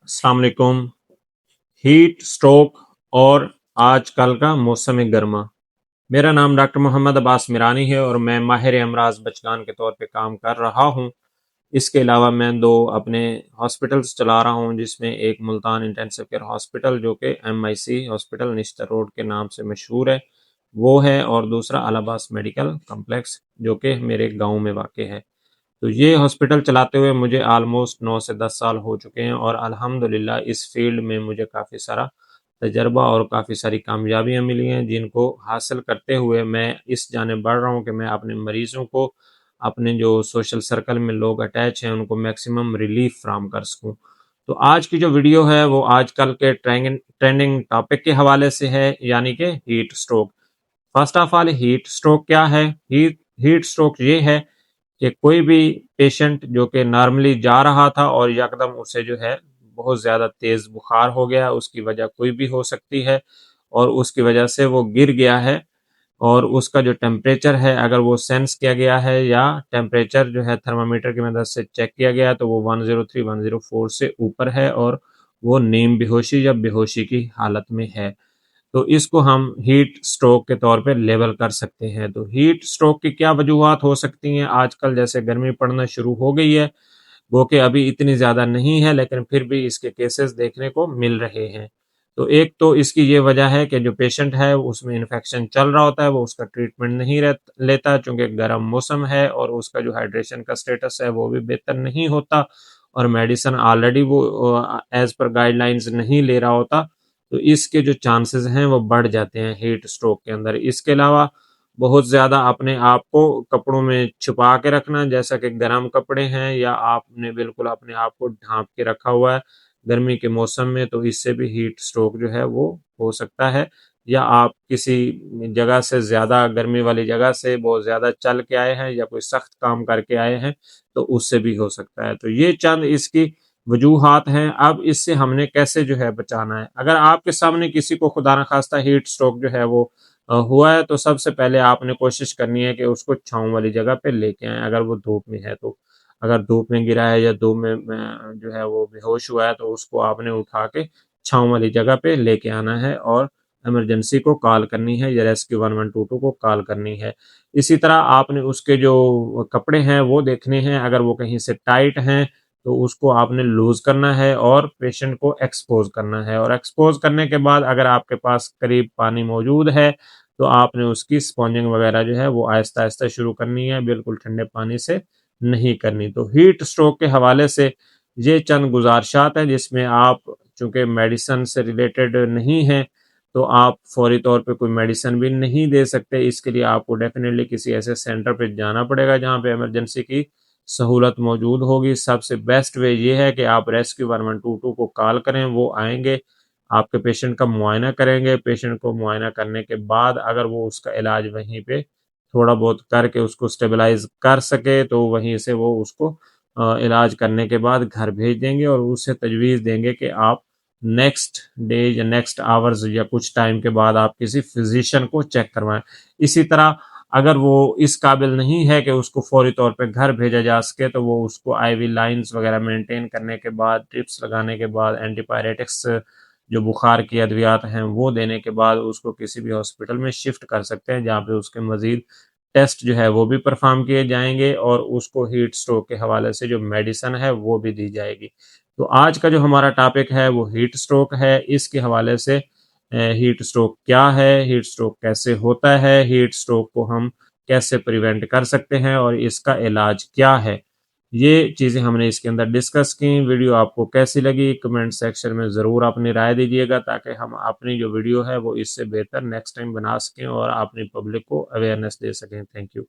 अस्सलाम वालेकुम। Heat stroke और आजकल का मौसम गर्मा। मेरा नाम डॉक्टर मोहम्मद अब्बास मिरानी है और मैं माहिर अमराज बचकान के तौर पे काम कर रहा हूँ। इसके अलावा मैं दो अपने हॉस्पिटल्स चला रहा हूँ, जिसमें एक मुल्तान इंटेंसिव केयर हॉस्पिटल जो कि MIC हॉस्पिटल निश्तर रोड के नाम से मशहूर है वो है, और दूसरा अलाबास मेडिकल कम्प्लेक्स जो कि मेरे गांव में वाक़ है। तो ये हॉस्पिटल चलाते हुए मुझे ऑलमोस्ट 9 से 10 साल हो चुके हैं और अल्हम्दुलिल्लाह इस फील्ड में मुझे काफ़ी सारा तजर्बा और काफ़ी सारी कामयाबियाँ मिली हैं, जिनको हासिल करते हुए मैं इस जानिब बढ़ रहा हूँ कि मैं अपने मरीज़ों को, अपने जो सोशल सर्कल में लोग अटैच हैं, उनको मैक्सिमम रिलीफ फ़राहम कर सकूँ। तो आज की जो वीडियो है वो आजकल के ट्रेंडिंग टॉपिक के हवाले से है, यानी कि heat stroke. First of all, heat stroke क्या है? हीट हीट स्ट्रोक ये है कि कोई भी पेशेंट जो कि नॉर्मली जा रहा था और यकदम उसे जो है बहुत ज़्यादा तेज़ बुखार हो गया, उसकी वजह कोई भी हो सकती है और उसकी वजह से वो गिर गया है, और उसका जो टेम्परेचर है अगर वो सेंस किया गया है या टेम्परेचर जो है थर्मामीटर की मदद से चेक किया गया है तो वो 103 104 से ऊपर है और वो नीम बेहोशी या बेहोशी की हालत में है, तो इसको हम हीट स्ट्रोक के तौर पे लेबल कर सकते हैं। तो हीट स्ट्रोक की क्या वजूहात हो सकती हैं? आजकल जैसे गर्मी पड़ना शुरू हो गई है, वो कि अभी इतनी ज़्यादा नहीं है, लेकिन फिर भी इसके केसेस देखने को मिल रहे हैं। तो एक तो इसकी ये वजह है कि जो पेशेंट है उसमें इन्फेक्शन चल रहा होता है, वो उसका ट्रीटमेंट नहीं लेता, चूँकि गर्म मौसम है और उसका जो हाइड्रेशन का स्टेटस है वो भी बेहतर नहीं होता और मेडिसिन ऑलरेडी वो एज़ पर गाइडलाइंस नहीं ले रहा होता, तो इसके जो चांसेस हैं वो बढ़ जाते हैं हीट स्ट्रोक के अंदर। इसके अलावा बहुत ज़्यादा अपने आप को कपड़ों में छुपा के रखना, जैसा कि गर्म कपड़े हैं या आपने बिल्कुल अपने आप को ढाँप के रखा हुआ है गर्मी के मौसम में, तो इससे भी हीट स्ट्रोक जो है वो हो सकता है। या आप किसी जगह से ज़्यादा गर्मी वाली जगह से बहुत ज़्यादा चल के आए हैं या कोई सख्त काम करके आए हैं, तो उससे भी हो सकता है। तो ये चंद इसकी वजूहात हैं। अब इससे हमने कैसे जो है बचाना है? अगर आपके सामने किसी को खुदा न खास्ता हीट स्ट्रोक जो है वो हुआ है, तो सबसे पहले आपने कोशिश करनी है कि उसको छाँव वाली जगह पे लेके आएँ, अगर वो धूप में है तो। अगर धूप में गिरा है या धूप में जो है वो बेहोश हुआ है, तो उसको आपने उठा के छाँव वाली जगह पे लेके आना है और इमरजेंसी को कॉल करनी है या रेस्क्यू 1122 को कॉल करनी है। इसी तरह आपने उसके जो कपड़े हैं वो देखने हैं, अगर वो कहीं से टाइट हैं, तो उसको आपने लूज़ करना है और पेशेंट को एक्सपोज़ करना है, और एक्सपोज़ करने के बाद अगर आपके पास करीब पानी मौजूद है, तो आपने उसकी स्पॉन्जिंग वगैरह जो है वो आहिस्ता-आहिस्ता शुरू करनी है, बिल्कुल ठंडे पानी से नहीं करनी। तो हीट स्ट्रोक के हवाले से ये चंद गुज़ारिशात हैं, जिसमें आप चूँकि मेडिसिन से रिलेटेड नहीं हैं, तो आप फ़ौरी तौर पे कोई मेडिसिन भी नहीं दे सकते। इसके लिए आपको डेफ़िनिटली किसी ऐसे सेंटर पे जाना पड़ेगा जहाँ पे इमरजेंसी की सहूलत मौजूद होगी। सबसे बेस्ट वे ये है कि आप रेस्क्यू 1122 को कॉल करें, वो आएँगे, आपके पेशेंट का मुआयना करेंगे। पेशेंट को मुआयना करने के बाद अगर वो उसका इलाज वहीं पे थोड़ा बहुत करके उसको स्टेबलाइज़ कर सके, तो वहीं से वो उसको इलाज करने के बाद घर भेज देंगे और उसे तजवीज़ देंगे कि आप नेक्स्ट डे या नेक्स्ट आवर्स या कुछ टाइम के बाद आप किसी फिज़िशियन को चेक करवाएँ। इसी तरह अगर वो इस काबिल नहीं है कि उसको फ़ौरी तौर पे घर भेजा जा सके, तो वो उसको आईवी लाइन्स वगैरह मेंटेन करने के बाद, ड्रिप्स लगाने के बाद, एंटीपायरेटिक्स जो बुखार की अद्वियात हैं वो देने के बाद उसको किसी भी हॉस्पिटल में शिफ्ट कर सकते हैं, जहाँ पे उसके मज़ीद टेस्ट जो है वो भी परफ़ॉर्म किए जाएँगे और उसको हीट स्ट्रोक के हवाले से जो मेडिसिन है वो भी दी जाएगी। तो आज का जो हमारा टॉपिक है वो हीट स्ट्रोक है। इसके हवाले से हीट स्ट्रोक क्या है, हीट स्ट्रोक कैसे होता है, हीट स्ट्रोक को हम कैसे प्रिवेंट कर सकते हैं और इसका इलाज क्या है, ये चीज़ें हमने इसके अंदर डिस्कस की। वीडियो आपको कैसी लगी कमेंट सेक्शन में ज़रूर अपनी राय दीजिएगा, ताकि हम अपनी जो वीडियो है वो इससे बेहतर नेक्स्ट टाइम बना सकें और अपनी पब्लिक को अवेयरनेस दे सकें। Thank you.